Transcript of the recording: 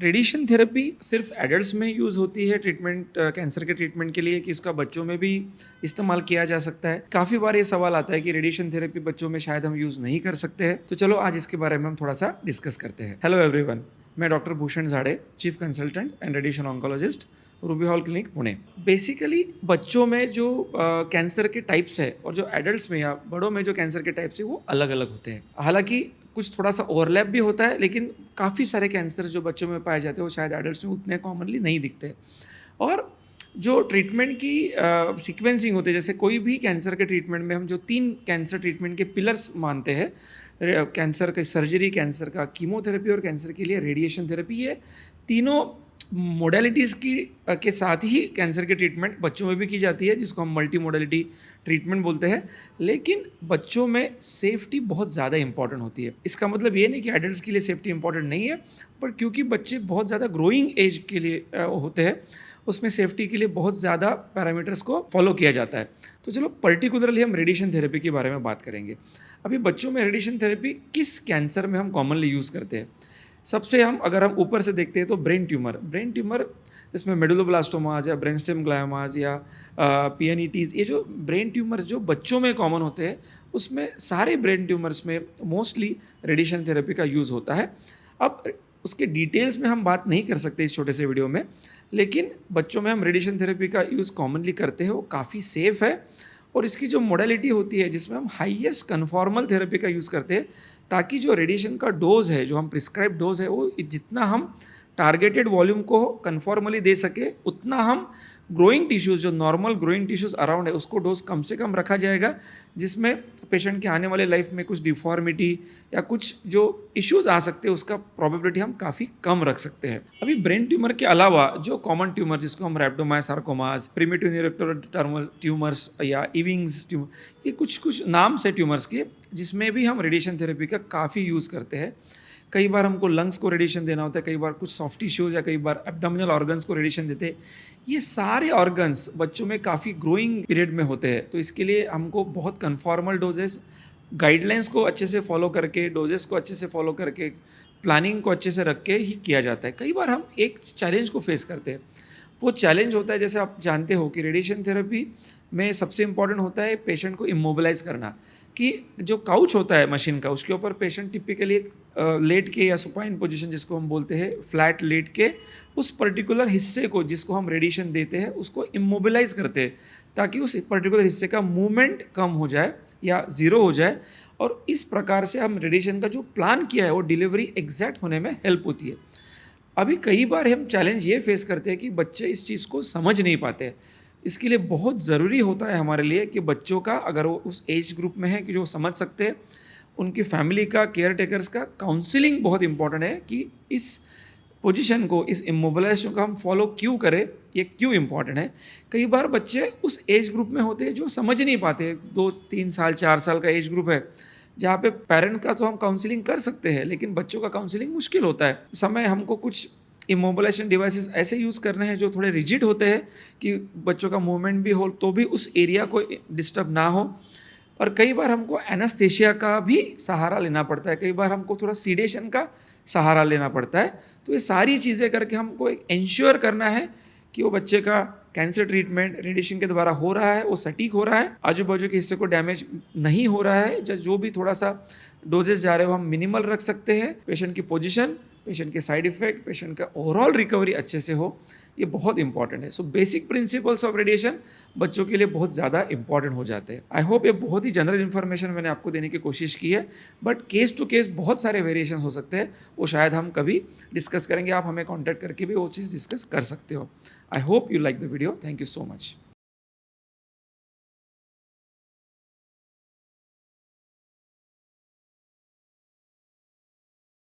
Radiation therapy सिर्फ adults में use होती है ट्रीटमेंट कैंसर के ट्रीटमेंट के लिए कि इसका बच्चों में भी इस्तेमाल किया जा सकता है। काफ़ी बार ये सवाल आता है कि रेडिएशन थेरेपी बच्चों में शायद हम यूज़ नहीं कर सकते हैं। तो चलो आज इसके बारे में हम थोड़ा सा डिस्कस करते हैं। हेलो एवरीवन, मैं डॉक्टर भूषण झाड़े, chief consultant and radiation oncologist, Ruby hall clinic Pune. Basically बच्चों में जो कैंसर के टाइप्स है और जो एडल्ट्स में या बड़ों में जो कैंसर के टाइप्स है वो अलग अलग होते हैं। हालांकि कुछ थोड़ा सा ओवरलैप भी होता है, लेकिन काफ़ी सारे कैंसर जो बच्चों में पाए जाते हैं वो शायद एडल्ट्स में उतने कॉमनली नहीं दिखते। और जो ट्रीटमेंट की सीक्वेंसिंग होती है, जैसे कोई भी कैंसर के ट्रीटमेंट में हम जो 3 कैंसर ट्रीटमेंट के पिलर्स मानते हैं, कैंसर का सर्जरी, कैंसर का कीमोथेरेपी और कैंसर के लिए रेडिएशन थेरेपी, ये तीनों मोडेलिटीज़ के साथ ही कैंसर की ट्रीटमेंट बच्चों में भी की जाती है, जिसको हम मल्टी मोडेलिटी ट्रीटमेंट बोलते हैं। लेकिन बच्चों में सेफ्टी बहुत ज़्यादा इंपॉर्टेंट होती है। इसका मतलब ये नहीं कि एडल्ट्स के लिए सेफ्टी इंपॉर्टेंट नहीं है, पर क्योंकि बच्चे बहुत ज़्यादा ग्रोइंग एज के लिए होते हैं, उसमें सेफ्टी के लिए बहुत ज़्यादा पैरामीटर्स को फॉलो किया जाता है। तो चलो पर्टिकुलरली हम रेडिएशन थेरेपी के बारे में बात करेंगे। अभी बच्चों में रेडिएशन थेरेपी किस कैंसर में हम कॉमनली यूज़ करते हैं? सबसे अगर हम ऊपर से देखते हैं तो ब्रेन ट्यूमर, इसमें मेडुलोब्लास्टोमाज या ब्रेन स्टेम ग्लायोमाज या पीएनईटीज़, ये जो ब्रेन ट्यूमर्स जो बच्चों में कॉमन होते हैं, उसमें सारे ब्रेन ट्यूमर्स में मोस्टली रेडिएशन थेरेपी का यूज़ होता है। अब उसके डिटेल्स में हम बात नहीं कर सकते इस छोटे से वीडियो में, लेकिन बच्चों में हम रेडिएशन थेरेपी का यूज़ कॉमनली करते हैं। वो काफ़ी सेफ़ है और इसकी जो मोडेलिटी होती है, जिसमें हम हाईएस्ट कन्फॉर्मल थेरेपी का यूज़ करते हैं, ताकि जो रेडिएशन का डोज है, जो हम प्रिस्क्राइब डोज है, वो जितना हम टारगेटेड वॉल्यूम को कन्फॉर्मली दे सके, उतना हम ग्रोइंग टिश्यूज़, जो नॉर्मल ग्रोइंग टिश्यूज़ अराउंड है, उसको डोज कम से कम रखा जाएगा, जिसमें पेशेंट के आने वाले लाइफ में कुछ डिफॉर्मिटी या कुछ जो इश्यूज़ आ सकते हैं, उसका प्रोबेबिलिटी हम काफ़ी कम रख सकते हैं। अभी ब्रेन ट्यूमर के अलावा जो कॉमन ट्यूमर, जिसको हम रैप्डोमायोसार्कोमास, प्रिमिटिव न्यूरोएक्टोडर्मल ट्यूमर्स या इविंग्स ट्यूमर, ये कुछ नाम से ट्यूमर्स के, जिसमें भी हम रेडिएशन थेरेपी का काफ़ी यूज़ करते हैं। कई बार हमको लंग्स को रेडिएशन देना होता है, कई बार कुछ सॉफ्ट टिश्यूज़ या कई बार एब्डोमिनल ऑर्गन्स को रेडिएशन देते हैं। ये सारे ऑर्गन्स बच्चों में काफ़ी ग्रोइंग पीरियड में होते हैं, तो इसके लिए हमको बहुत कन्फॉर्मल डोजेस, गाइडलाइंस को अच्छे से फॉलो करके, डोजेस को अच्छे से फॉलो करके, प्लानिंग को अच्छे से रख के ही किया जाता है। कई बार हम एक चैलेंज को फेस करते हैं। वो चैलेंज होता है, जैसे आप जानते हो कि रेडिएशन थेरेपी में सबसे इम्पॉर्टेंट होता है पेशेंट को इमोबिलाइज करना, कि जो काउच होता है मशीन का, उसके ऊपर पेशेंट टिपिकली एक लेट के या सुपाइन पोजीशन, जिसको हम बोलते हैं फ्लैट लेट के, उस पर्टिकुलर हिस्से को जिसको हम रेडिएशन देते हैं उसको इमोबिलाइज करते हैं, ताकि उस पर्टिकुलर हिस्से का मूवमेंट कम हो जाए या ज़ीरो हो जाए। और इस प्रकार से हम रेडिएशन का जो प्लान किया है वो डिलीवरी एग्जैक्ट होने में हेल्प होती है। अभी कई बार हम चैलेंज ये फेस करते हैं कि बच्चे इस चीज़ को समझ नहीं पाते। इसके लिए बहुत ज़रूरी होता है हमारे लिए कि बच्चों का, अगर वो उस एज ग्रुप में है कि जो समझ सकते हैं, उनकी फैमिली का, केयर टेकर्स का काउंसलिंग बहुत इंपॉर्टेंट है कि इस पोजीशन को, इस इमोबिलाइजेशन को हम फॉलो क्यों करें, ये क्यों इंपॉर्टेंट है। कई बार बच्चे उस एज ग्रुप में होते हैं जो समझ नहीं पाते। 2-3 साल 4 साल का एज ग्रुप है, जहाँ पे पेरेंट का तो हम काउंसलिंग कर सकते हैं, लेकिन बच्चों का काउंसलिंग मुश्किल होता है। समय हमको कुछ इमोबिलाइजेशन डिवाइसेस ऐसे यूज़ करने हैं जो थोड़े रिजिड होते हैं कि बच्चों का मूवमेंट भी हो तो भी उस एरिया को डिस्टर्ब ना हो। और कई बार हमको एनास्थेशिया का भी सहारा लेना पड़ता है, कई बार हमको थोड़ा सीडेशन का सहारा लेना पड़ता है। तो ये सारी चीज़ें करके हमको इंश्योर करना है कि वो बच्चे का कैंसर ट्रीटमेंट रेडिएशन के द्वारा हो रहा है, वो सटीक हो रहा है, आजू बाजू के हिस्से को डैमेज नहीं हो रहा है, जो भी थोड़ा सा डोजेस जा रहे हो हम मिनिमल रख सकते हैं। पेशेंट की पोजीशन, पेशेंट के साइड इफेक्ट, पेशेंट का ओवरऑल रिकवरी अच्छे से हो, ये बहुत इंपॉर्टेंट है। So basic principles of radiation बच्चों के लिए बहुत ज़्यादा इंपॉर्टेंट हो जाते हैं। आई होप ये बहुत ही जनरल इन्फॉर्मेशन मैंने आपको देने की कोशिश की है, बट केस टू केस बहुत सारे वेरिएशन हो सकते हैं, वो शायद हम कभी डिस्कस करेंगे। आप हमें कॉन्टैक्ट करके भी वो चीज़ डिस्कस कर सकते हो। I hope you like the video. Thank you so much.